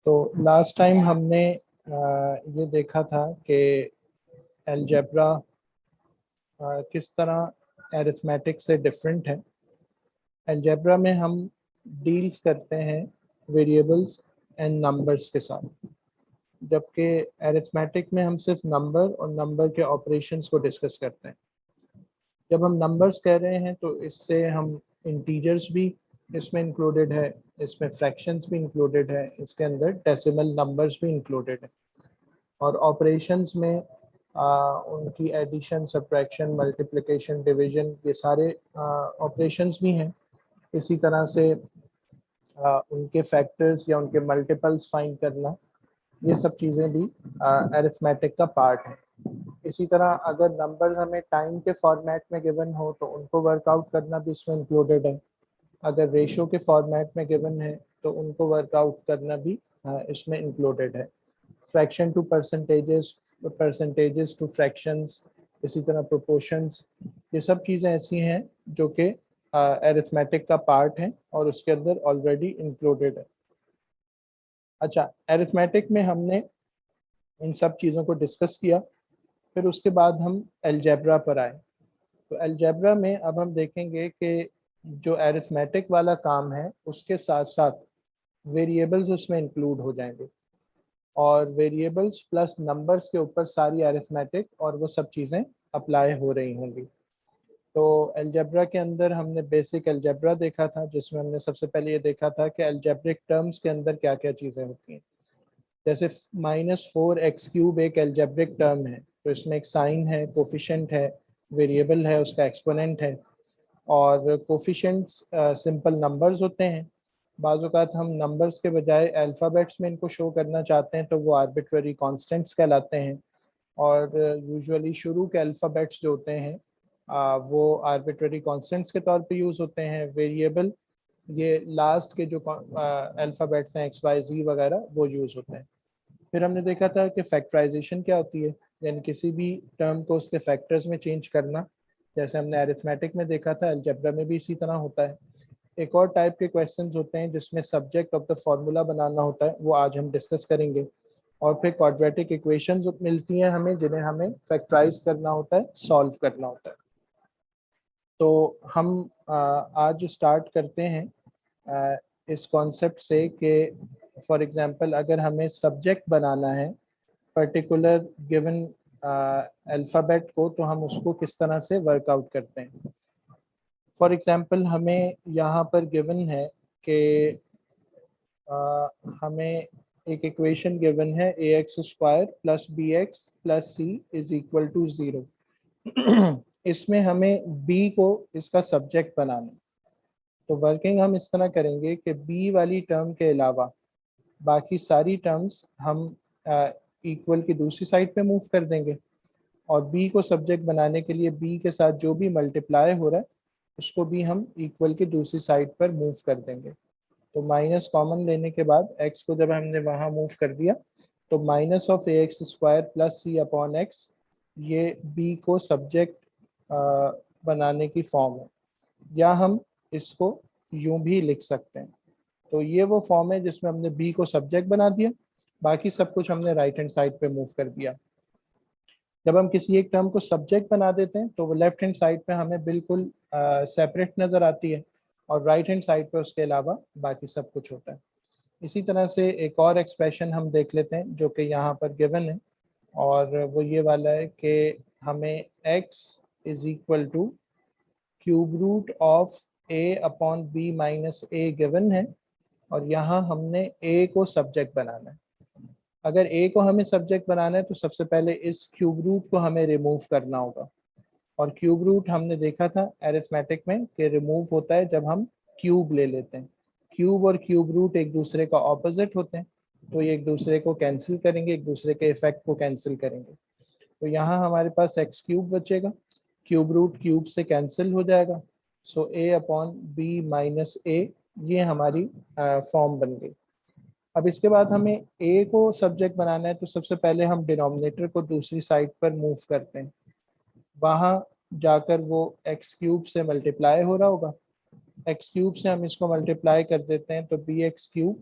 तो last time हमने ये देखा था कि अलजेब्रा किस तरह अरिथमेटिक से डिफरेंट है। अलजेब्रा में हम डील्स करते हैं वेरिएबल्स एंड नंबर्स के साथ, जबकि अरिथमेटिक में हम सिर्फ नंबर और नंबर के ऑपरेशंस को डिस्कस करते हैं। जब हम नंबर्स कह रहे हैं तो इससे हम इंटीजर्स भी इसमें इंक्लूडेड है, इसमें फ्रैक्शंस भी इंक्लूडेड है, इसके अंदर डेसिमल नंबर्स भी इंक्लूडेड है, और ऑपरेशंस में उनकी एडिशन, सब्ट्रैक्शन, मल्टीप्लिकेशन, डिवीजन, ये सारे ऑपरेशंस भी हैं। इसी तरह से उनके फैक्टर्स या उनके मल्टीपल्स फाइंड करना, ये सब चीज़ें भी अरिथमेटिक का पार्ट है। इसी तरह अगर नंबर्स हमें टाइम के फॉर्मेट में गिवन हो तो उनको वर्कआउट करना भी इसमें इंक्लूडेड है। अगर रेशो के फॉर्मेट में गिवन है तो उनको वर्कआउट करना भी इसमें इंक्लूडेड है। Fraction to percentages, percentages to fractions, इसी तरह प्रोपोर्शंस, ये सब चीज़ें ऐसी हैं जो कि अरिथमेटिक का पार्ट है और उसके अंदर ऑलरेडी इंक्लूडेड है। अच्छा, अरिथमेटिक में हमने इन सब चीज़ों को डिस्कस किया, फिर उसके बाद हम अलजेब्रा पर आए। तो अलजेब्रा में अब हम देखेंगे कि जो अरिथमेटिक वाला काम है उसके साथ साथ वेरिएबल्स उसमें इंक्लूड हो जाएंगे, और वेरिएबल्स प्लस नंबर्स के ऊपर सारी अरिथमेटिक और वो सब चीज़ें अप्लाई हो रही होंगी। तो अलजेब्रा के अंदर हमने बेसिक अलजेब्रा देखा था, जिसमें हमने सबसे पहले ये देखा था कि अलजेब्रिक टर्म्स के अंदर क्या क्या चीज़ें होती हैं। जैसे -4x³ एक अलजेब्रिक टर्म है, तो इसमें एक साइन है, कोफिशिएंट है, वेरिएबल है, उसका एक्सपोनेंट है, और कोफिशिएंट्स सिंपल नंबर्स होते हैं। बाज़ औक़ात हम नंबर्स के बजाय अल्फ़ाबेट्स में इनको शो करना चाहते हैं तो वो आर्बिट्ररी कांस्टेंट्स कहलाते हैं, और यूजुअली शुरू के अल्फ़ाबेट्स जो होते हैं वो आर्बिट्ररी कांस्टेंट्स के तौर पे यूज़ होते हैं। वेरिएबल, ये लास्ट के जो अल्फ़ाबेट्स हैं XYZ वगैरह, वो यूज़ होते हैं। फिर हमने देखा था कि फैक्टराइजेशन क्या होती है, यानी किसी भी टर्म को उसके फैक्टर्स में चेंज करना। जैसे हमने अरिथमेटिक में देखा था, अलजेब्रा में भी इसी तरह होता है। एक और टाइप के क्वेश्चंस होते हैं जिसमें सब्जेक्ट ऑफ द फार्मूला बनाना होता है, वो आज हम डिस्कस करेंगे। और फिर क्वाड्रेटिक इक्वेशंस मिलती हैं हमें, जिन्हें हमें फैक्टराइज करना होता है, सॉल्व करना होता है। तो हम आज स्टार्ट करते हैं इस कॉन्सेप्ट से कि फॉर एग्जांपल अगर हमें सब्जेक्ट बनाना है पर्टिकुलर गिवन अल्फ़ाबेट को, तो हम उसको किस तरह से वर्कआउट करते हैं। फॉर एग्जांपल हमें यहाँ पर गिवन है कि हमें एक इक्वेशन गिवन है ax² + bx + c = 0। इसमें हमें b को इसका सब्जेक्ट बनाना है। तो वर्किंग हम इस तरह करेंगे कि b वाली टर्म के अलावा बाकी सारी टर्म्स हम इक्वल की दूसरी साइड पे मूव कर देंगे, और b को सब्जेक्ट बनाने के लिए b के साथ जो भी मल्टीप्लाई हो रहा है उसको भी हम इक्वल की दूसरी साइड पर मूव कर देंगे। तो माइनस कॉमन लेने के बाद x को जब हमने वहाँ मूव कर दिया तो -(ax²) + c/x, ये b को सब्जेक्ट बनाने की फॉर्म है, या हम इसको यूं भी लिख सकते हैं। तो ये वो फॉर्म है जिसमें हमने b को सब्जेक्ट बना दिया, बाकी सब कुछ हमने राइट हैंड साइड पे मूव कर दिया। जब हम किसी एक टर्म को सब्जेक्ट बना देते हैं तो वो लेफ्ट हैंड साइड पे हमें बिल्कुल सेपरेट नज़र आती है, और राइट हैंड साइड पे उसके अलावा बाकी सब कुछ होता है। इसी तरह से एक और एक्सप्रेशन हम देख लेते हैं जो कि यहाँ पर गिवन है, और वो ये वाला है कि हमें x = cube root of a/b - a given है, और यहाँ हमने a को सब्जेक्ट बनाना है। अगर a को हमें सब्जेक्ट बनाना है तो सबसे पहले इस क्यूब रूट को हमें रिमूव करना होगा, और क्यूब रूट हमने देखा था अरिथमेटिक में कि रिमूव होता है जब हम क्यूब ले लेते हैं। क्यूब और क्यूब रूट एक दूसरे का ऑपोजिट होते हैं, तो ये एक दूसरे को कैंसिल करेंगे, एक दूसरे के इफेक्ट को कैंसिल करेंगे। तो यहाँ हमारे पास x³ बचेगा, क्यूब रूट क्यूब से कैंसिल हो जाएगा, सो a/b - a, ये हमारी फॉर्म बन गई। अब इसके बाद हमें a को सब्जेक्ट बनाना है, तो सबसे पहले हम डिनोमिनेटर को दूसरी साइड पर मूव करते हैं। वहाँ जाकर वो x³ से मल्टीप्लाई हो रहा होगा, x³ से हम इसको मल्टीप्लाई कर देते हैं तो bx³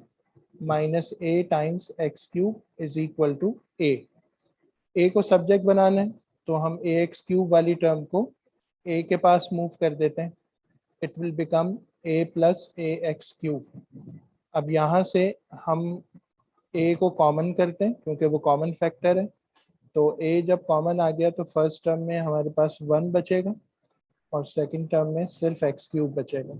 minus a times x cube is equal to a को सब्जेक्ट बनाना है तो हम ए एक्स क्यूब वाली टर्म को ए के पास मूव कर देते हैं, it will become a plus a x cube. अब यहाँ से हम ए को कॉमन करते हैं क्योंकि वो कॉमन फैक्टर है, तो ए जब कॉमन आ गया तो फर्स्ट टर्म में हमारे पास 1 बचेगा और सेकंड टर्म में सिर्फ एक्स क्यूब बचेगा।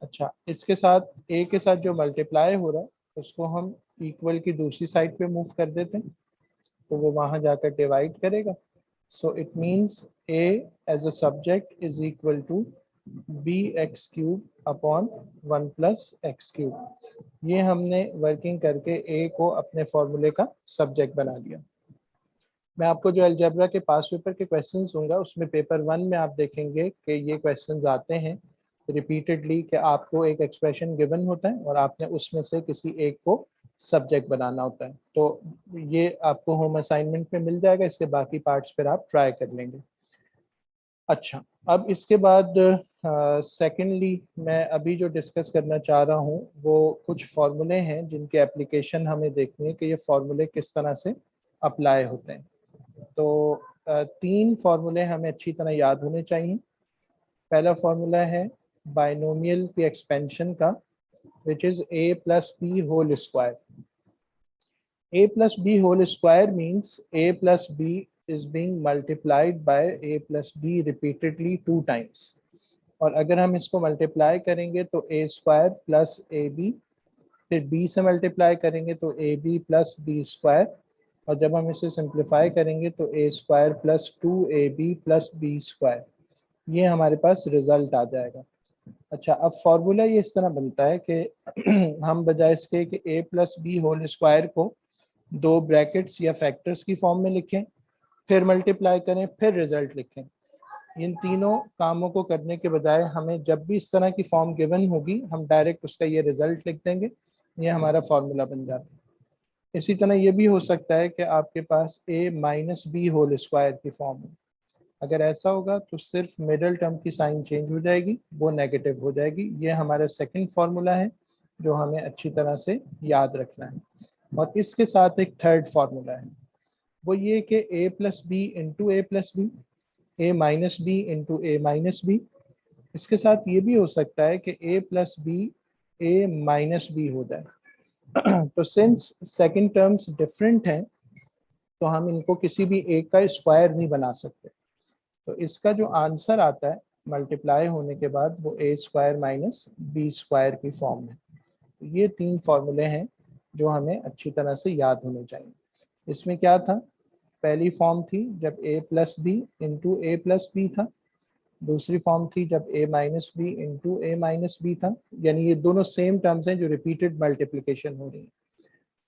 अच्छा, इसके साथ ए के साथ जो मल्टीप्लाई हो रहा है उसको हम इक्वल की दूसरी साइड पे मूव कर देते हैं तो वो वहाँ जाकर डिवाइड करेगा। So it means A as a subject is equal to B X cube upon 1 plus X cube. ये हमने वर्किंग करके ए को अपने फॉर्मूले का सब्जेक्ट बना लिया। मैं आपको जो अलजेब्रा के पास पेपर के क्वेश्चंस दूंगा उसमें पेपर 1 में आप देखेंगे कि ये क्वेश्चंस आते हैं रिपीटेडली कि आपको एक एक्सप्रेशन गिवन होता है और आपने उसमें से किसी एक को सब्जेक्ट बनाना होता है। तो ये आपको होम असाइनमेंट में मिल जाएगा, इसके बाकी पार्ट्स फिर आप ट्राई कर लेंगे। अच्छा, अब इसके बाद सेकेंडली मैं अभी जो डिस्कस करना चाह रहा हूँ वो कुछ फार्मूले हैं जिनके एप्लीकेशन हमें देखनी है कि ये फार्मूले किस तरह से अप्लाई होते हैं। तो 3 फार्मूले हमें अच्छी तरह याद होने चाहिए। पहला फार्मूला है बाइनोमियल की एक्सपेंशन का, which is a plus b whole square. A plus b whole square means a plus b is being multiplied by a plus b repeatedly 2 times. और अगर हम इसको मल्टीप्लाई करेंगे तो a square plus A B, फिर b से multiply करेंगे तो A B plus B square, और जब हम इसे सिंप्लीफाई करेंगे तो a square plus 2ab plus B square, ये हमारे पास रिजल्ट आ जाएगा। अच्छा, अब फॉर्मूला ये इस तरह बनता है कि हम बजाय इसके कि a plus B whole square को 2 ब्रैकेट्स या फैक्टर्स की फॉर्म में लिखें, फिर मल्टीप्लाई करें, फिर रिजल्ट लिखें, इन तीनों कामों को करने के बजाय हमें जब भी इस तरह की फॉर्म गिवन होगी हम डायरेक्ट उसका ये रिजल्ट लिख देंगे, ये हमारा फॉर्मूला बन जाता है। इसी तरह ये भी हो सकता है कि आपके पास a minus B whole square की फॉर्म है। अगर ऐसा होगा तो सिर्फ मिडिल टर्म की साइन चेंज हो जाएगी, वो नेगेटिव हो जाएगी। ये हमारा सेकंड फार्मूला है जो हमें अच्छी तरह से याद रखना है। और इसके साथ एक थर्ड फार्मूला है, वो ये कि a plus B into A plus B, A minus B into A minus B. इसके साथ ये भी हो सकता है कि a plus B A minus B हो जाए। तो सिंस सेकंड टर्म्स डिफरेंट हैं तो हम इनको किसी भी एक का स्क्वायर नहीं बना सकते, तो इसका जो आंसर आता है मल्टीप्लाई होने के बाद वो ए स्क्वायर माइनस बी स्क्वायर की फॉर्म में। तो ये 3 फार्मूले हैं जो हमें अच्छी तरह से याद होने चाहिए। इसमें क्या था, पहली फॉर्म थी जब a plus B into A plus B था, दूसरी फॉर्म थी जब a minus B into A minus B था, यानी ये दोनों सेम टर्म्स हैं जो रिपीटेड मल्टीप्लिकेशन हो रही है।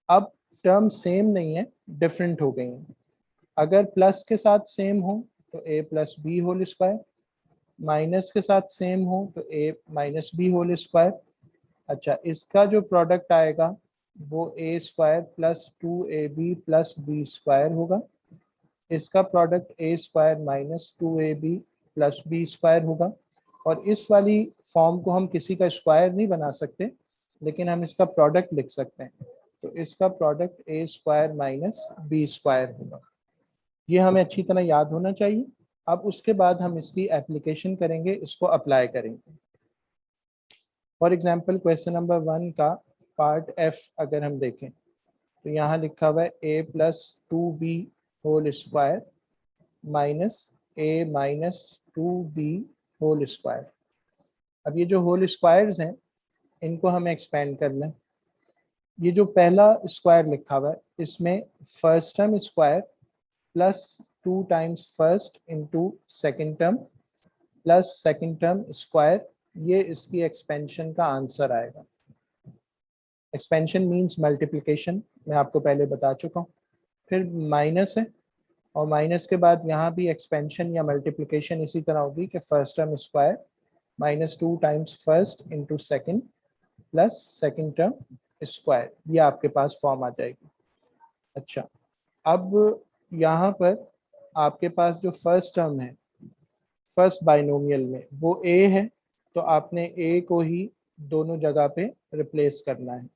अब टर्म सेम नहीं है, डिफरेंट हो गई हैं। अगर प्लस के साथ सेम हो तो a plus B whole square, minus के साथ सेम हो तो a minus B whole square. अच्छा, इसका जो प्रोडक्ट आएगा वो a square plus 2ab plus B square होगा, इसका product a square minus 2ab plus B square होगा। और इस वाली फॉर्म को हम किसी का स्क्वायर नहीं बना सकते, लेकिन हम इसका प्रोडक्ट लिख सकते हैं, तो इसका product a square minus B square होगा। ये हमें अच्छी तरह याद होना चाहिए। अब उसके बाद हम इसकी एप्लीकेशन करेंगे, इसको अप्लाई करेंगे। फॉर एग्जांपल क्वेश्चन नंबर 1 का पार्ट एफ अगर हम देखें तो यहाँ लिखा हुआ है a plus 2b whole square minus a minus 2b whole square. अब ये जो होल स्क्वायर्स हैं इनको हमें एक्सपेंड करना है। ये जो पहला स्क्वायर लिखा हुआ है इसमें first term square plus 2 times first into second term plus second term square, ये इसकी एक्सपेंशन का आंसर आएगा। एक्सपेंशन मींस मल्टीप्लिकेशन, मैं आपको पहले बता चुका हूँ। फिर माइनस है और माइनस के बाद यहाँ भी एक्सपेंशन या मल्टीप्लिकेशन इसी तरह होगी कि first term square minus 2 times first into second plus second term square, ये आपके पास फॉर्म आ जाएगी। अच्छा, अब यहाँ पर आपके पास जो फर्स्ट टर्म है फर्स्ट बाइनोमियल में वो a है, तो आपने a को ही दोनों जगह पे रिप्लेस करना है।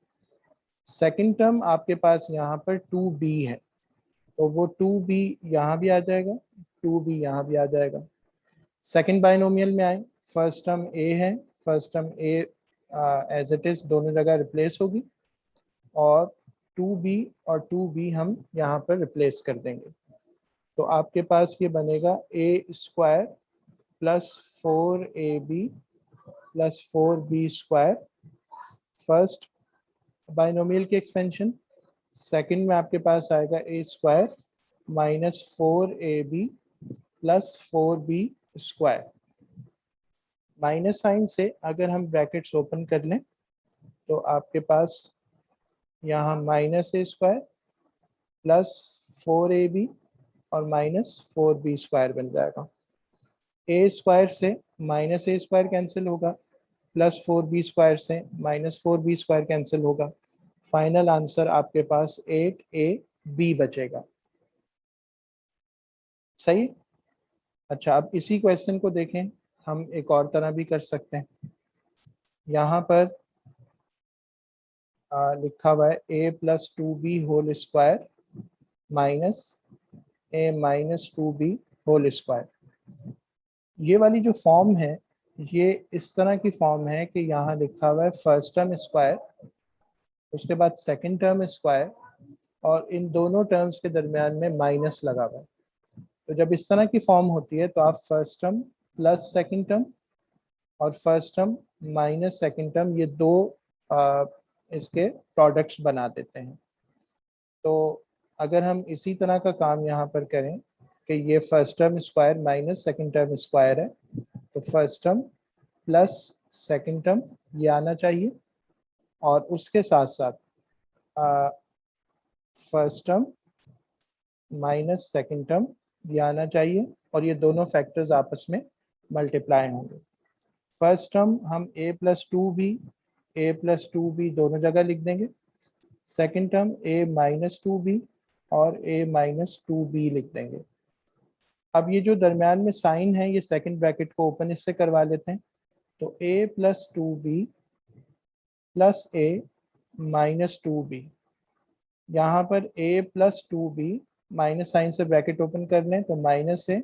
सेकंड टर्म आपके पास यहाँ पर 2b है, तो वो 2b यहाँ भी आ जाएगा, 2b यहाँ भी आ जाएगा। सेकंड बाइनोमियल में आए, फर्स्ट टर्म a है, first term a as it is दोनों जगह रिप्लेस होगी, और 2b और 2b हम यहाँ पर रिप्लेस कर देंगे। तो आपके पास ये बनेगा a square plus 4ab plus 4b square first binomial की एक्सपेंशन। सेकंड में आपके पास आएगा a square minus 4ab plus 4b square. Minus sign से अगर हम ब्रैकेट्स ओपन कर लें तो आपके पास यहाँ minus a square plus 4ab और माइनस 4b स्क्वायर बन जाएगा। a स्क्वायर से माइनस a स्क्वायर कैंसिल होगा, प्लस 4b स्क्वायर से माइनस 4b स्क्वायर कैंसिल होगा। फाइनल आंसर आपके पास 8ab बचेगा। सही। अच्छा, अब इसी क्वेश्चन को देखें, हम एक और तरह भी कर सकते हैं। यहाँ पर लिखा हुआ है a plus 2b whole square minus a minus 2b whole square. ये वाली जो फॉर्म है ये इस तरह की फॉर्म है कि यहाँ लिखा हुआ है फर्स्ट टर्म स्क्वायर, उसके बाद सेकंड टर्म स्क्वायर, और इन दोनों टर्म्स के दरमियान में माइनस लगा हुआ है। तो जब इस तरह की फॉर्म होती है तो आप first term plus second term और first term minus second term ये दो इसके प्रोडक्ट्स बना देते हैं। तो अगर हम इसी तरह का काम यहाँ पर करें कि ये first term square minus second term square है, तो first term plus second term ये आना चाहिए, और उसके साथ साथ first term minus second term ये आना चाहिए, और ये दोनों फैक्टर्स आपस में मल्टीप्लाई होंगे। फर्स्ट टर्म हम a प्लस 2b दोनों जगह लिख देंगे। Second term a minus 2b और a माइनस 2b लिख देंगे। अब ये जो दरमियान में साइन है ये सेकंड ब्रैकेट को ओपन इससे करवा लेते हैं, तो a plus 2b plus a minus 2b। यहाँ पर a plus 2b minus sign से ब्रैकेट ओपन कर लें तो माइनस a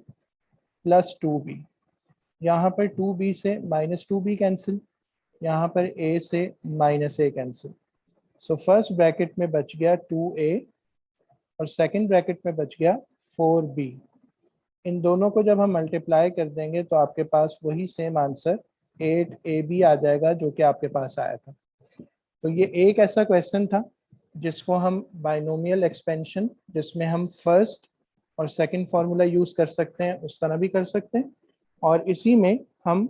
प्लस 2b। यहाँ पर 2b से माइनस 2b कैंसिल, यहाँ पर a से minus a cancel. So first bracket में बच गया 2a और सेकंड ब्रैकेट में बच गया 4b। इन दोनों को जब हम मल्टीप्लाई कर देंगे तो आपके पास वही सेम आंसर 8ab आ जाएगा जो कि आपके पास आया था। तो ये एक ऐसा क्वेश्चन था जिसको हम बाइनोमियल एक्सपेंशन, जिसमें हम फर्स्ट और सेकंड फार्मूला यूज कर सकते हैं, उस तरह भी कर सकते हैं, और इसी में हम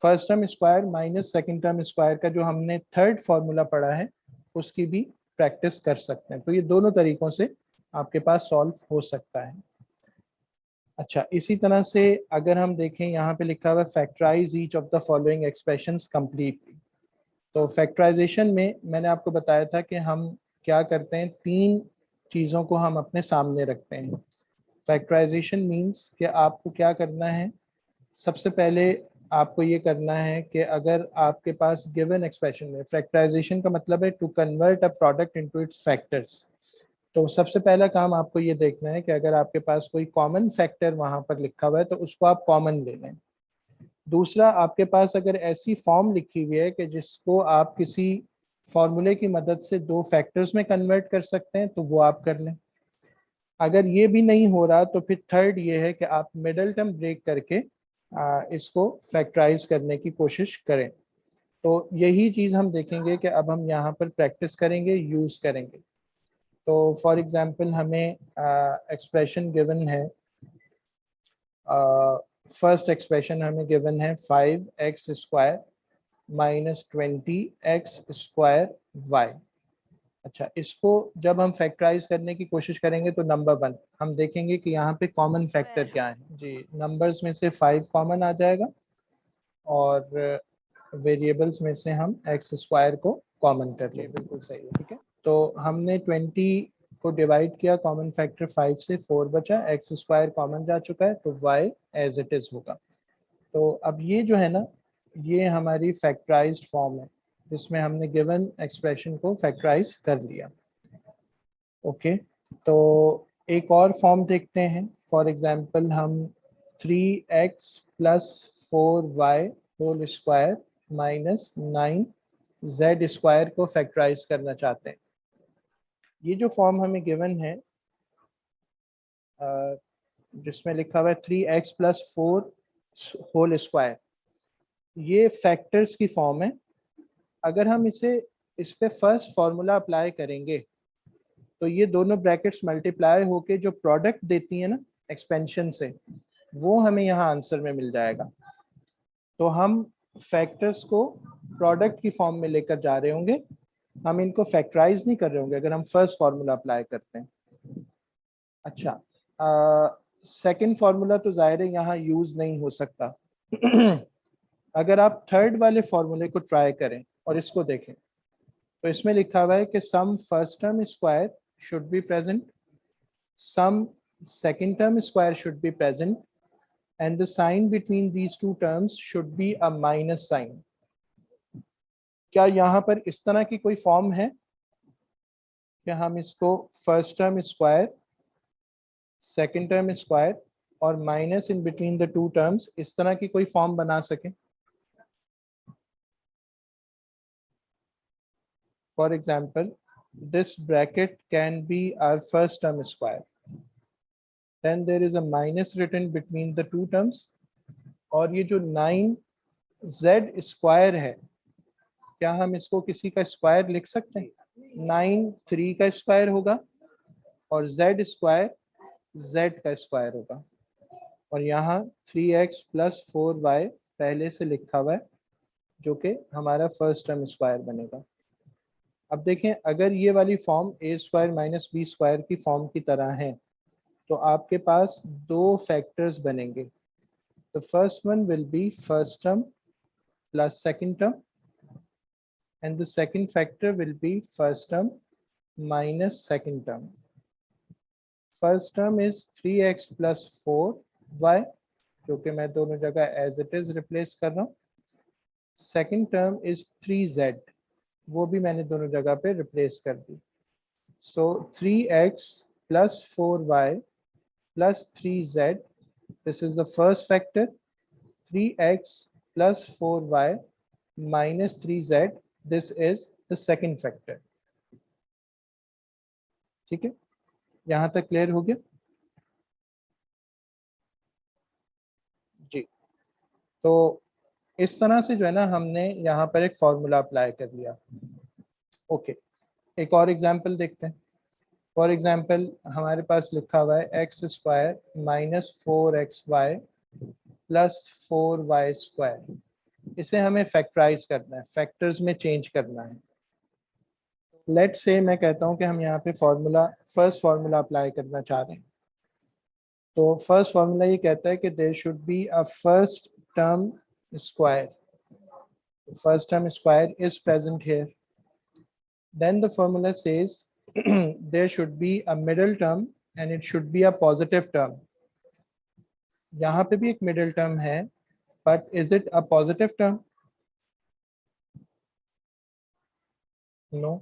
first term square minus second term square का जो हमने थर्ड फार्मूला पढ़ा है उसकी भी प्रैक्टिस कर सकते हैं। तो ये दोनों तरीकों से आपके पास सॉल्व हो सकता है। अच्छा, इसी तरह से अगर हम देखें यहाँ पे लिखा हुआ है factorise each of the following expressions completely. तो फैक्टराइजेशन में मैंने आपको बताया था कि हम क्या करते हैं, तीन चीज़ों को हम अपने सामने रखते हैं। फैक्टराइजेशन मीन्स कि आपको क्या करना है, सबसे पहले आपको ये करना है कि अगर आपके पास गिवन एक्सप्रेशन में, फैक्टराइजेशन का मतलब है to convert a product into its factors. तो सबसे पहला काम आपको ये देखना है कि अगर आपके पास कोई कॉमन फैक्टर वहाँ पर लिखा हुआ है तो उसको आप कॉमन ले लें। दूसरा, आपके पास अगर ऐसी फॉर्म लिखी हुई है कि जिसको आप किसी फॉर्मूले की मदद से दो फैक्टर्स में कन्वर्ट कर सकते हैं तो वो आप कर लें। अगर ये भी नहीं हो रहा तो फिर थर्ड ये है कि आप मिडल टर्म ब्रेक करके इसको फैक्टराइज करने की कोशिश करें। तो यही चीज़ हम देखेंगे कि अब हम यहाँ पर प्रैक्टिस करेंगे, यूज़ करेंगे। तो फॉर एग्जांपल हमें एक्सप्रेशन गिवन है, फर्स्ट एक्सप्रेशन हमें गिवन है 5x square minus 20x square y। अच्छा, इसको जब हम फैक्टराइज करने की कोशिश करेंगे तो नंबर 1 हम देखेंगे कि यहाँ पे कॉमन फैक्टर क्या है। जी, नंबर्स में से 5 कॉमन आ जाएगा और वेरिएबल्स में से हम एक्स स्क्वायर को कॉमन कर लेंगे। बिल्कुल सही है, ठीक है। तो हमने 20 को डिवाइड किया, कॉमन फैक्टर 5 से 4 बचा, एक्स स्क्वायर कॉमन जा चुका है तो y एज इट इज होगा। तो अब ये जो है ना, ये हमारी फैक्टराइज्ड फॉर्म है। जिसमें हमने गिवन एक्सप्रेशन को फैक्टराइज कर लिया। ओके, तो एक और फॉर्म देखते हैं। फॉर एग्जांपल हम 3x plus 4y whole square minus 9z square को फैक्टराइज करना चाहते हैं। ये जो फॉर्म हमें गिवन है जिसमें लिखा हुआ है 3x प्लस 4 होल स्क्वायर, ये फैक्टर्स की फॉर्म है। अगर हम इस पे फर्स्ट फॉर्मूला अप्लाई करेंगे तो ये दोनों ब्रैकेट्स मल्टीप्लाई होके जो प्रोडक्ट देती है ना एक्सपेंशन से, वो हमें यहाँ आंसर में मिल जाएगा। तो हम फैक्टर्स को प्रोडक्ट की फॉर्म में लेकर जा रहे होंगे, हम इनको फैक्टराइज नहीं कर रहे होंगे अगर हम फर्स्ट फॉर्मूला अप्लाई करते हैं। अच्छा, सेकंड फॉर्मूला तो जाहिर है यहाँ यूज नहीं हो सकता। अगर आप थर्ड वाले फॉर्मूले को ट्राई करें और इसको देखें तो इसमें लिखा हुआ है कि some first term square should be present, some second term square should be present, and the sign between these two terms should be a minus sign. क्या यहाँ पर इस तरह की कोई फॉर्म है कि हम इसको first term square, second term square और minus in between the two terms, इस तरह की कोई फॉर्म बना सकें? For example, this bracket can be our first term square, then there is a minus written between the two terms, और ये जो 9z स्क्वायर है, क्या हम इसको किसी का स्क्वायर लिख सकते हैं? 9 3 का स्क्वायर होगा और z स्क्वायर z का स्क्वायर होगा, और यहाँ 3x प्लस 4y पहले से लिखा हुआ है जो कि हमारा फर्स्ट टर्म स्क्वायर बनेगा। अब देखें, अगर ये वाली फॉर्म ए स्क्वायर माइनस बी स्क्वायर की फॉर्म की तरह है तो आपके पास दो फैक्टर्स बनेंगे। The first one will be first term plus second term, and the second factor will be first term minus second term. First term is 3x plus 4y, जो कि मैं दोनों जगह एज इट इज रिप्लेस कर रहा हूँ। Second term is 3z, वो भी मैंने दोनों जगह पे रिप्लेस कर दी। सो 3x plus 4y plus 3z, this is the first factor. 3x plus 4y minus 3z, this is the second factor. ठीक है, यहाँ तक क्लियर हो गया जी? तो इस तरह से जो है ना, हमने यहाँ पर एक फॉर्मूला अप्लाई कर लिया। ओके, एक और एग्जांपल देखते हैं। फॉर एग्जांपल हमारे पास लिखा हुआ है x square minus 4xy plus 4y square. इसे हमें फैक्टराइज करना है, फैक्टर्स में चेंज करना है। लेट से मैं कहता हूँ कि हम यहाँ पे फर्स्ट फार्मूला अप्लाई करना चाह रहे हैं। तो फर्स्ट फार्मूला ये कहता है कि there should be a first term square, first term square is present here. Then the formula says there should be a middle term and it should be a positive term. यहाँ पे भी एक middle term है, but is it a positive term? No.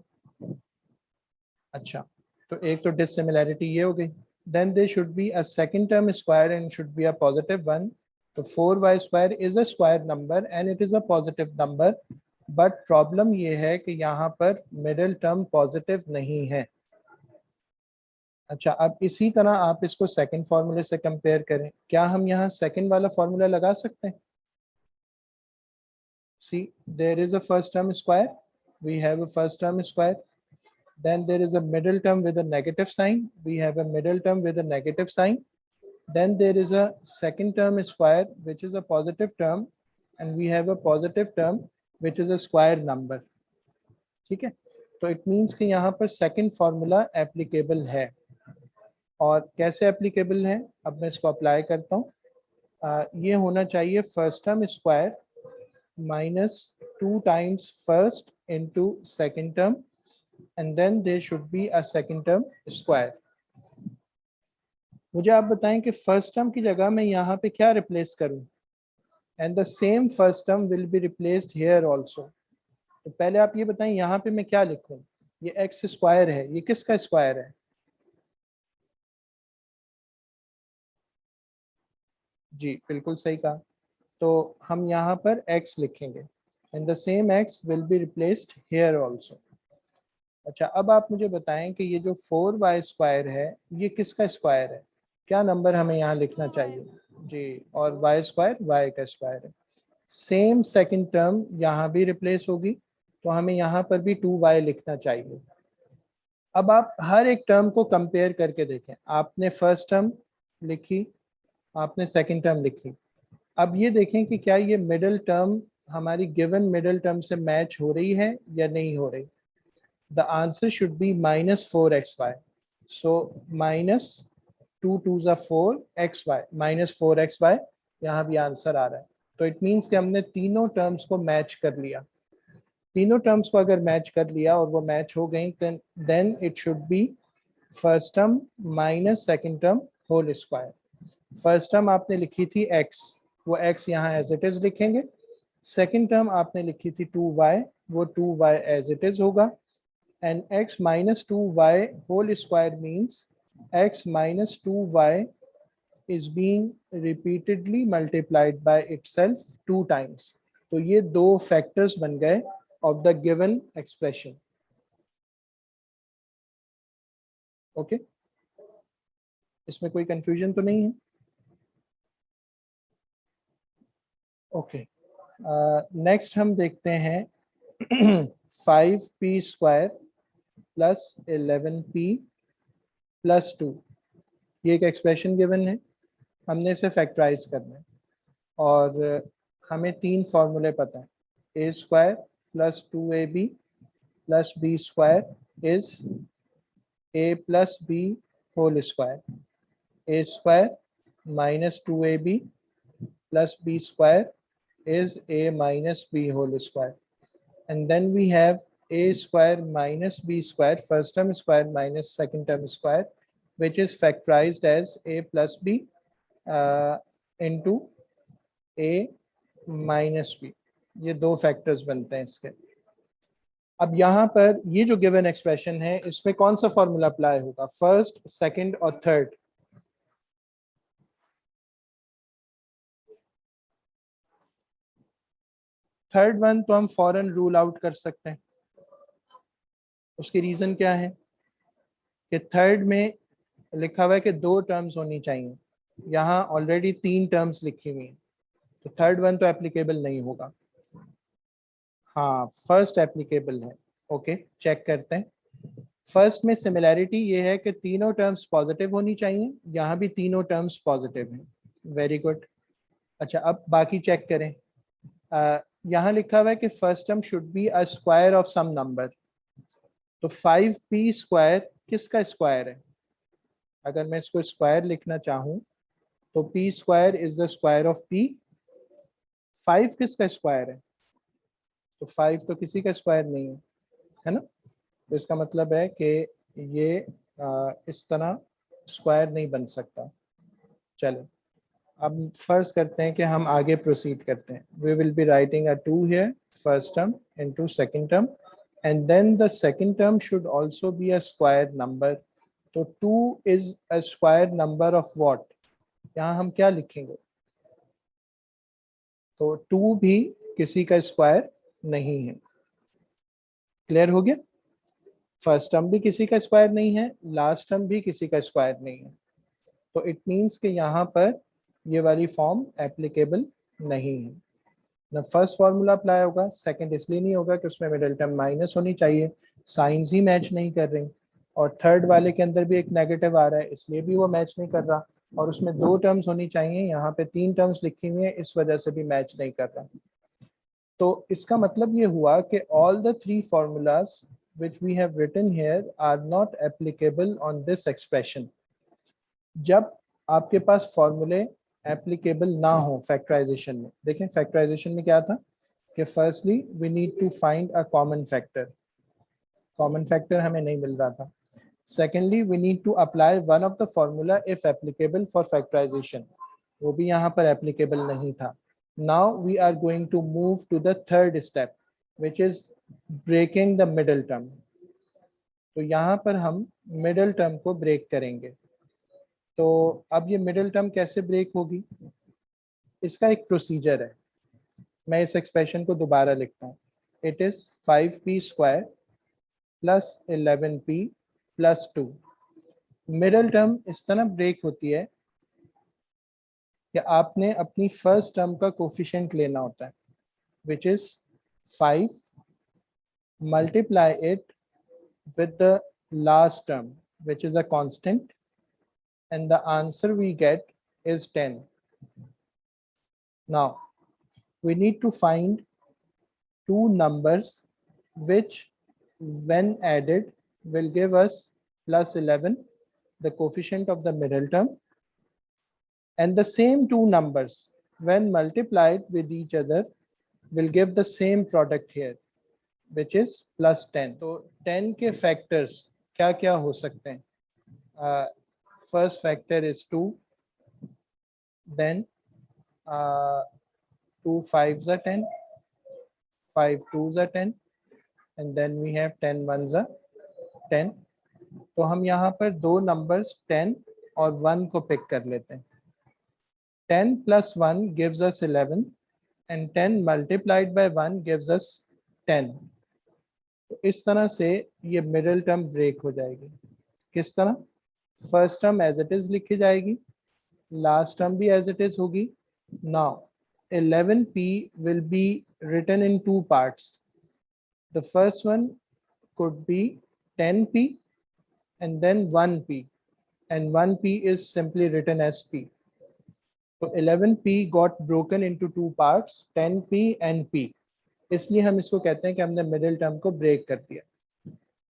अच्छा, तो एक तो dissimilarity ये हो गई। Then there should be a second term square and it should be a positive one. तो 4y square is a square number and it is a positive number. But problem ये है कि यहाँ पर मिडिल टर्म पॉजिटिव नहीं है। अच्छा, अब इसी तरह आप इसको सेकंड फॉर्मूले से कंपेयर करें। क्या हम यहाँ सेकंड वाला फॉर्मूला लगा सकते हैं? See, there is a first term square, we have a first term square, then there is a middle term with a negative sign, we have a middle term with a negative sign, then there is a second term square which is a positive term, and we have a positive term which is a square number। ठीक है, तो it means कि यहाँ पर second formula applicable है। और कैसे applicable है, अब मैं इसको अप्लाई करता हूँ। ये होना चाहिए first term square minus 2 times first into second term, and then there should be a second term square. मुझे आप बताएं कि फर्स्ट टर्म की जगह मैं यहाँ पे क्या रिप्लेस करूँ, and the same first term will be replaced here also. तो पहले आप ये बताएं यहाँ पे मैं क्या लिखूं, ये एक्स स्क्वायर है, ये किसका स्क्वायर है? जी बिल्कुल सही कहा। तो हम यहाँ पर x लिखेंगे and the same x will be replaced here also. अच्छा, अब आप मुझे बताएं कि ये जो 4y स्क्वायर है ये किसका स्क्वायर है? क्या नंबर हमें यहाँ लिखना चाहिए? जी, और y स्क्वायर y का स्क्वायर है। सेम सेकंड टर्म यहाँ भी रिप्लेस होगी, तो हमें यहाँ पर भी 2y लिखना चाहिए। अब आप हर एक टर्म को कंपेयर करके देखें। आपने फर्स्ट टर्म लिखी, आपने सेकंड टर्म लिखी, अब ये देखें कि क्या ये मिडिल टर्म हमारी गिवन मिडिल टर्म से मैच हो रही है या नहीं हो रही। The answer should be -4xy। So minus 2 2 4 xy, -4xy यहाँ भी आंसर आ रहा है। तो इट मीन्स कि हमने तीनों टर्म्स को मैच कर लिया। तीनों टर्म्स को अगर मैच कर लिया और वो मैच हो गई, then it should be first term minus second term whole square. First term आपने लिखी थी x, वो x यहाँ एज इट इज लिखेंगे। सेकंड टर्म आपने लिखी थी 2y, वो 2y एज इट इज होगा। And x minus 2y whole square means x minus 2y is being repeatedly multiplied by itself 2 times। तो ये दो फैक्टर्स बन गए of the given expression. Okay, इसमें कोई कंफ्यूजन तो नहीं है? ओके, नेक्स्ट हम देखते हैं 5p square plus 11p plus 2। ये एक एक्सप्रेशन गिवन है, हमने इसे फैक्टराइज करना है और हमें तीन फॉर्मूले पता है। A square plus 2ab plus B square is a plus B whole square. A square minus 2ab plus b square is a minus b whole square, and then we have a square minus b square, first term square minus second term square, which is factorized as a plus b into a minus b। ये दो factors बनते हैं इसके। अब यहाँ पर ये जो गिवन एक्सप्रेशन है इसमें कौन सा फॉर्मूला अप्लाई होगा, फर्स्ट, सेकंड और थर्ड? थर्ड वन तो हम फौरन रूल आउट कर सकते हैं। उसकी रीजन क्या है कि थर्ड में लिखा हुआ है कि दो टर्म्स होनी चाहिए, यहाँ ऑलरेडी तीन टर्म्स लिखी हुई हैं, तो थर्ड वन तो एप्लीकेबल नहीं होगा। हाँ, फर्स्ट एप्लीकेबल है। ओके, चेक करते हैं। फर्स्ट में सिमिलैरिटी ये है कि तीनों टर्म्स पॉजिटिव होनी चाहिए, यहाँ भी तीनों टर्म्स पॉजिटिव हैं। Very good. अच्छा, अब बाकी चेक करें। यहाँ लिखा हुआ है कि first term should be a square of some number. तो 5p स्क्वायर किसका स्क्वायर है? अगर मैं इसको स्क्वायर लिखना चाहूँ तो p square is the square of p। 5 किसका स्क्वायर है? तो 5 तो किसी का स्क्वायर नहीं है ना। तो इसका मतलब है कि ये इस तरह स्क्वायर नहीं बन सकता। चलो, अब फर्ज करते हैं कि हम आगे प्रोसीड करते हैं। We will be writing a 2 here, first term into second term, and then the second term should also be a square number. तो 2 is a square number of what? यहाँ हम क्या लिखेंगे? तो 2 भी किसी का स्क्वायर नहीं है। क्लियर हो गया? फर्स्ट टर्म भी किसी का स्क्वायर नहीं है, लास्ट टर्म भी किसी का स्क्वायर नहीं है। तो इट मीन्स कि यहाँ पर ये वाली फॉर्म एप्लीकेबल नहीं है। ना फर्स्ट फॉर्मूला अप्लाई होगा, सेकंड इसलिए नहीं होगा कि उसमें मिडिल टर्म माइनस होनी चाहिए, साइंस ही मैच नहीं कर रही, और थर्ड वाले के अंदर भी एक नेगेटिव आ रहा है इसलिए भी वो मैच नहीं कर रहा, और उसमें दो टर्म्स होनी चाहिए, यहाँ पे तीन टर्म्स लिखी हुई है इस वजह से भी मैच नहीं कर रहा। तो इसका मतलब ये हुआ कि all the three formulas which we have written here are not applicable on this expression। जब आपके पास फॉर्मूले एप्लीकेबल ना हो फैक्टराइजेशन में, देखें फैक्टराइजेशन में क्या था कि firstly we need to find a common factor, common factor हमें नहीं मिल रहा था। Secondly we need to apply one of the formula if applicable for factorisation, वो भी यहाँ पर एप्लीकेबल नहीं था। Now we are going to move to the third step. which is breaking the middle term. तो यहाँ पर हम मिडल टर्म को ब्रेक करेंगे। तो अब ये मिडल टर्म कैसे ब्रेक होगी, इसका एक प्रोसीजर है। मैं इस एक्सप्रेशन को दोबारा लिखता हूँ। It is 5p square plus 11p plus 2। Middle term इस तरह ब्रेक होती है कि आपने अपनी फर्स्ट टर्म का कोफिशिएंट लेना होता है, which is 5, multiply it with the last term, which is a constant, and the answer we get is 10. Now we need to find two numbers which when added will give us plus 11, the coefficient of the middle term, and the same two numbers when multiplied with each other will give the same product here, which is plus 10. तो 10 के factors क्या क्या हो सकते हैं? First factor is 2, then 2 5s are 10, 5 2s are 10, and then we have 10 1s are 10. तो हम यहाँ पर दो numbers 10 और 1 को pick कर लेते हैं। 10 plus 1 gives us 11, and 10 multiplied by 1 gives us 10. तो इस तरह से ये मिडिल टर्म ब्रेक हो जाएगी। किस तरह? First term as it is लिखी जाएगी, लास्ट टर्म भी एज इट इज होगी। Now 11p will be written in two parts. The first one could be 10p and then 1p, and 1p is simply written as p. So 11p got broken into two parts, 10p and p. इसलिए हम इसको कहते हैं कि हमने middle term को break कर दिया।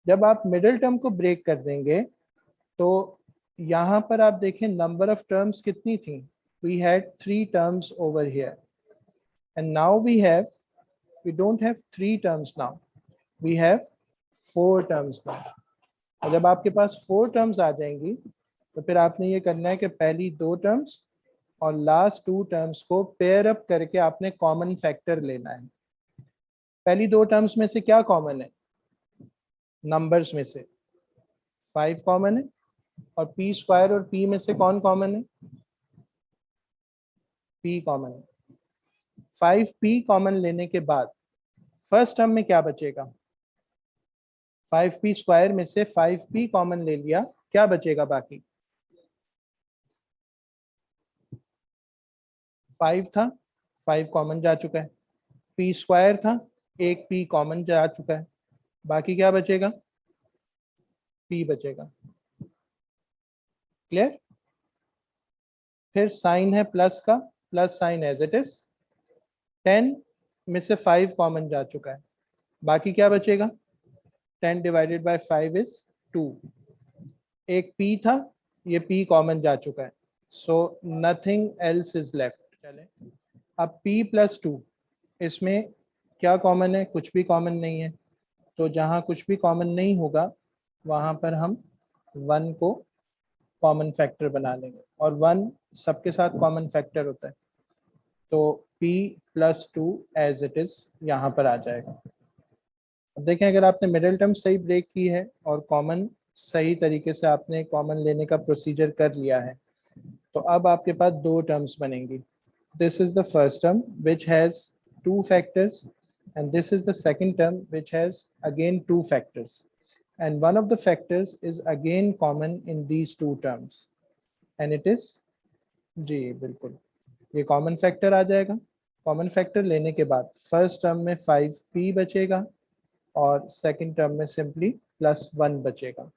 जब आप मिडिल टर्म को ब्रेक कर देंगे तो यहाँ पर आप देखें नंबर ऑफ टर्म्स कितनी थी। We had 3 terms over here, and now we don't have 3 terms, now we have 4 terms now. और जब आपके पास 4 टर्म्स आ जाएंगी तो फिर आपने ये करना है कि पहली 2 टर्म्स और लास्ट 2 टर्म्स को पेयर अप करके आपने कॉमन फैक्टर लेना है। पहली 2 टर्म्स में से क्या कॉमन है? नंबर्स में से 5 कॉमन है, और p स्क्वायर और p में से कौन कॉमन है? p कॉमन है। 5p कॉमन लेने के बाद फर्स्ट टर्म में क्या बचेगा? 5p स्क्वायर में से 5p कॉमन ले लिया, क्या बचेगा बाकी? 5 था, 5 कॉमन जा चुका है। p स्क्वायर था, एक p कॉमन जा चुका है, बाकी क्या बचेगा? p बचेगा। क्लियर? फिर साइन है प्लस का, plus sign as it is. 10 में से 5 कॉमन जा चुका है, बाकी क्या बचेगा? 10 डिवाइडेड बाय 5 इज 2। एक p था, ये p कॉमन जा चुका है, so nothing else is left. चले अब p प्लस 2, इसमें क्या कॉमन है? कुछ भी कॉमन नहीं है। तो जहाँ कुछ भी कॉमन नहीं होगा वहाँ पर हम 1 को कॉमन फैक्टर बना लेंगे, और 1 सबके साथ कॉमन फैक्टर होता है। तो p plus 2 as it is यहाँ पर आ जाएगा। अब देखें, अगर आपने मिडिल टर्म सही ब्रेक की है और कॉमन सही तरीके से आपने कॉमन लेने का प्रोसीजर कर लिया है, तो अब आपके पास 2 टर्म्स बनेंगी। This is the first term which has 2 factors, and this is the second term which has again 2 factors, and one of the factors is again common in these 2 terms, and it is जी बिल्कुल ये common factor आ जाएगा। Common factor लेने के बाद first term में 5p बचेगा और second term में सिंपली प्लस 1 बचेगा।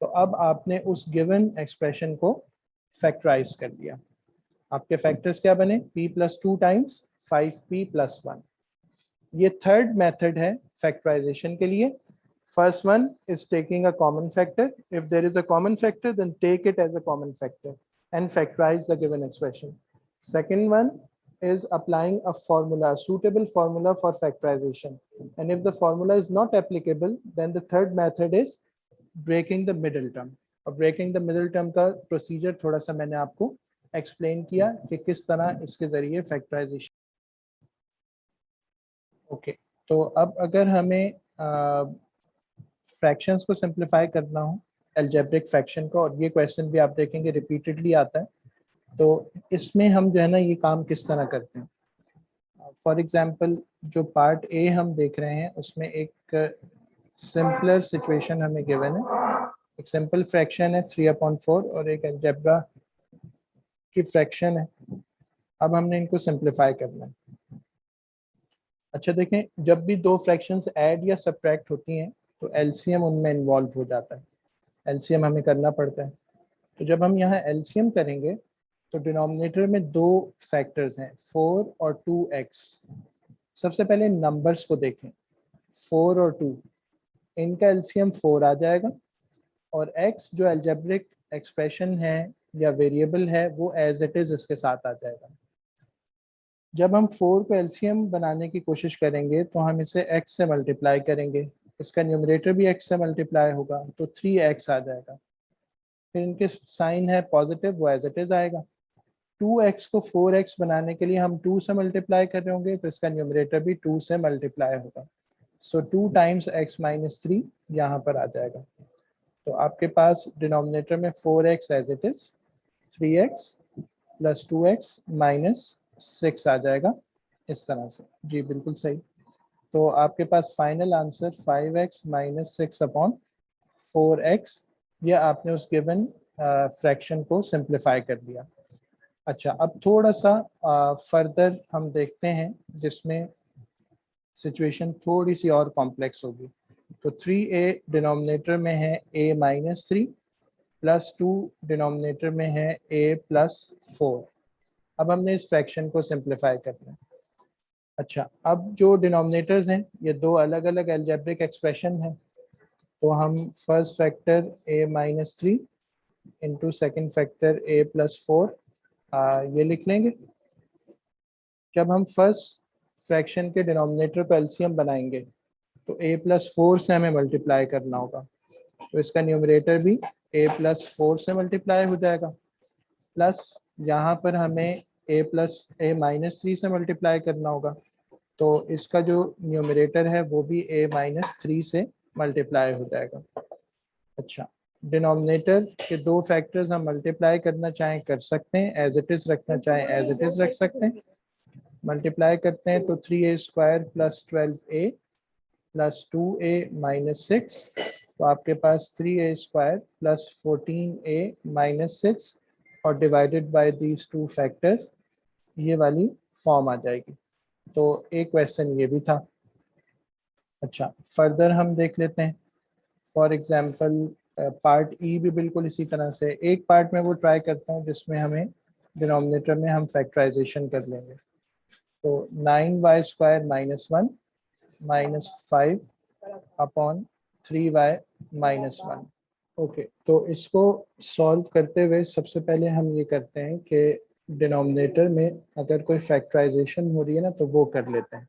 तो अब आपने उस गिवन एक्सप्रेशन को फैक्टराइज कर दिया। आपके फैक्टर्स क्या बने? p plus 2 times 5p plus 1। ये थर्ड मेथड है फैक्टराइजेशन के लिए। First one is taking a common factor, if there is a common factor then take it as a common factor and factorize the given expression. Second one is applying a formula, suitable formula for factorization, and if the formula is not applicable then the third method is breaking the middle term। और breaking the middle term का procedure थोड़ा सा मैंने आपको explain किया कि किस तरह इसके जरिए फैक्टराइजेशन। ओके, तो अब अगर हमें फ्रैक्शंस को सिंप्लीफाई करना हो, एल्जेब्रिक फ्रैक्शन को, और ये क्वेश्चन भी आप देखेंगे रिपीटेडली आता है, तो इसमें हम जो है ना ये काम किस तरह करते हैं। फॉर एग्जांपल जो पार्ट ए हम देख रहे हैं उसमें एक सिंपलर सिचुएशन हमें गिवन है, एक सिंपल फ्रैक्शन है 3/4 और एक अलजेब्रा की फ्रैक्शन है। अब हमने इनको सिंप्लीफाई करना है। अच्छा देखें, जब भी दो फ्रैक्शंस ऐड या सब्ट्रैक्ट होती हैं तो एलसीएम उनमें इन्वॉल्व हो जाता है, एलसीएम हमें करना पड़ता है। तो जब हम यहाँ एलसीएम करेंगे तो डिनोमिनेटर में दो फैक्टर्स हैं 4 और 2x। सबसे पहले नंबर्स को देखें, 4 और 2, इनका एलसीएम 4 आ जाएगा और x जो अलजेब्रिक एक्सप्रेशन है या वेरिएबल है वो एज इट इज इसके साथ आ जाएगा। जब हम 4 को एलसीएम बनाने की कोशिश करेंगे तो हम इसे x से मल्टीप्लाई करेंगे, इसका न्यूमरेटर भी x से मल्टीप्लाई होगा तो 3x आ जाएगा। फिर इनके साइन है पॉजिटिव, वो एज इट इज आएगा। 2x को 4x बनाने के लिए हम 2 से मल्टीप्लाई कर रहे होंगे तो इसका न्यूमरेटर भी 2 से मल्टीप्लाई होगा। सो 2 टाइम्स x माइनस 3 यहाँ पर आ जाएगा। तो आपके पास डिनोमिनेटर में 4x as it is, 3x plus 2x minus 6 आ जाएगा इस तरह से। जी बिल्कुल सही। तो आपके पास final answer 5x minus 6 upon 4x, ये आपने उस गिवन फ्रैक्शन को सिंप्लीफाई कर दिया। अच्छा, अब थोड़ा सा फर्दर हम देखते हैं जिसमें सिचुएशन थोड़ी सी और कॉम्प्लेक्स होगी। तो 3a डिनोमिनेटर में है a माइनस 3 प्लस 2 डिनोमिनेटर में है a प्लस 4। अब हमने इस फ्रैक्शन को सिंप्लीफाई करना है। अच्छा, अब जो डिनोमिनेटर्स हैं ये दो अलग अलग एल्जेब्रिक एक्सप्रेशन है, तो हम first factor a minus 3 into second factor a plus 4 ये लिख लेंगे। जब हम फर्स्ट फ्रैक्शन के डिनोमिनेटर को एलसीएम बनाएंगे तो a प्लस 4 से हमें मल्टीप्लाई करना होगा, तो इसका न्यूमरेटर भी a प्लस 4 से मल्टीप्लाई हो जाएगा, प्लस यहाँ पर हमें a माइनस 3 से मल्टीप्लाई करना होगा, तो इसका जो न्यूमरेटर है वो भी a माइनस 3 से मल्टीप्लाई हो जाएगा। अच्छा, डिनोमिनेटर के दो फैक्टर्स हम मल्टीप्लाई करना चाहें कर सकते हैं, एज इट इज रखना चाहें एज इट इज रख सकते हैं। मल्टीप्लाई करते हैं तो 3a square plus 12a plus 2a minus 6, तो आपके पास 3a square plus 14a minus 6 और divided by these two factors, ये वाली फॉर्म आ जाएगी। तो एक क्वेश्चन ये भी था। अच्छा, फर्दर हम देख लेते हैं। फॉर एग्जांपल पार्ट ई भी बिल्कुल इसी तरह से, एक पार्ट में वो ट्राई करता हूँ जिसमें हमें डिनोमिनेटर में हम फैक्टराइजेशन कर लेंगे। तो 9y square minus 1 minus 5 upon 3y minus 1। Okay, तो इसको सॉल्व करते हुए सबसे पहले हम ये करते हैं कि डिनोमिनेटर में अगर कोई फैक्टराइजेशन हो रही है ना तो वो कर लेते हैं।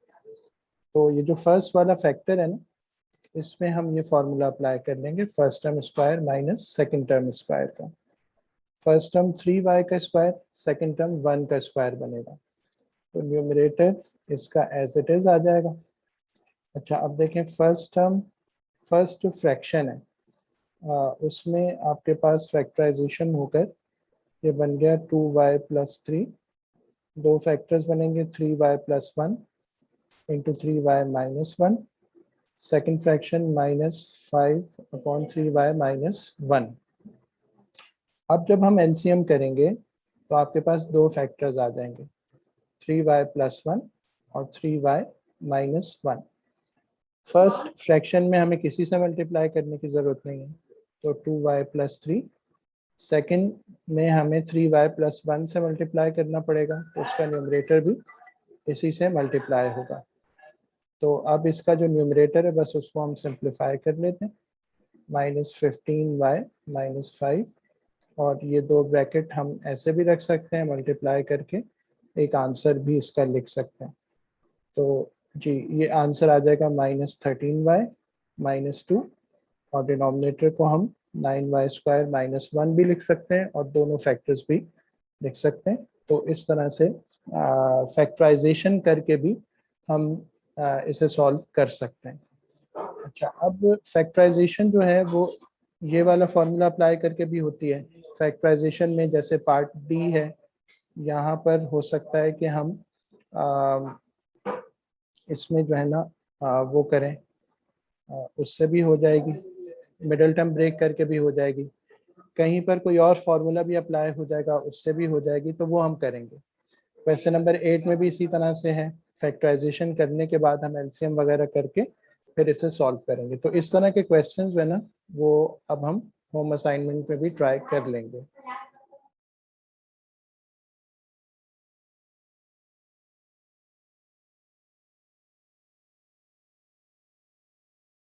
तो ये जो फर्स्ट वाला फैक्टर है ना, इसमें हम ये फॉर्मूला अप्लाई कर लेंगे, first term square minus second term square का। फर्स्ट टर्म 3y का स्क्वायर, सेकंड टर्म 1 का स्क्वायर बनेगा, तो न्यूमरेटर इसका एज इट इज आ जाएगा। अच्छा, अब देखें फर्स्ट टर्म, फर्स्ट जो फ्रैक्शन है उसमें आपके पास फैक्टराइजेशन होकर ये बन गया 2y प्लस 3, दो फैक्टर्स बनेंगे 3y plus 1 into 3y minus 1, second fraction minus 5 upon 3y minus 1। अब जब हम एलसीएम करेंगे तो आपके पास दो फैक्टर्स आ जाएंगे 3y प्लस 1 और 3y माइनस 1। फर्स्ट फ्रैक्शन में हमें किसी से मल्टीप्लाई करने की ज़रूरत नहीं है, तो 2y प्लस 3। सेकेंड में हमें 3y प्लस 1 से मल्टीप्लाई करना पड़ेगा, तो उसका न्यूमरेटर भी इसी से मल्टीप्लाई होगा। तो अब इसका जो न्यूमरेटर है बस उसको हम सिंप्लीफाई कर लेते हैं, माइनस 15y माइनस 5, और ये दो ब्रैकेट हम ऐसे भी रख सकते हैं मल्टीप्लाई करके, एक आंसर भी इसका लिख सकते हैं। तो जी ये आंसर आ जाएगा माइनस 13y माइनस 2, और डिनोमिनेटर को हम 9y स्क्वायर माइनस 1 भी लिख सकते हैं और दोनों फैक्टर्स भी लिख सकते हैं। तो इस तरह से फैक्टराइजेशन करके भी हम इसे सॉल्व कर सकते हैं। अच्छा, अब फैक्टराइजेशन जो है वो ये वाला फॉर्मूला अप्लाई करके भी होती है। फैक्टराइजेशन में जैसे पार्ट डी है, यहाँ पर हो सकता है कि हम इसमें जो है ना वो करें, उससे भी हो जाएगी, मिडल टर्म ब्रेक करके भी हो जाएगी, कहीं पर कोई और फार्मूला भी अप्लाई हो जाएगा उससे भी हो जाएगी, तो वो हम करेंगे। क्वेश्चन नंबर 8 में भी इसी तरह से है, फैक्टराइजेशन करने के बाद हम एलसीएम वगैरह करके फिर इसे सॉल्व करेंगे। तो इस तरह के क्वेश्चन जो है ना वो अब हम होम असाइनमेंट में भी ट्राई कर लेंगे।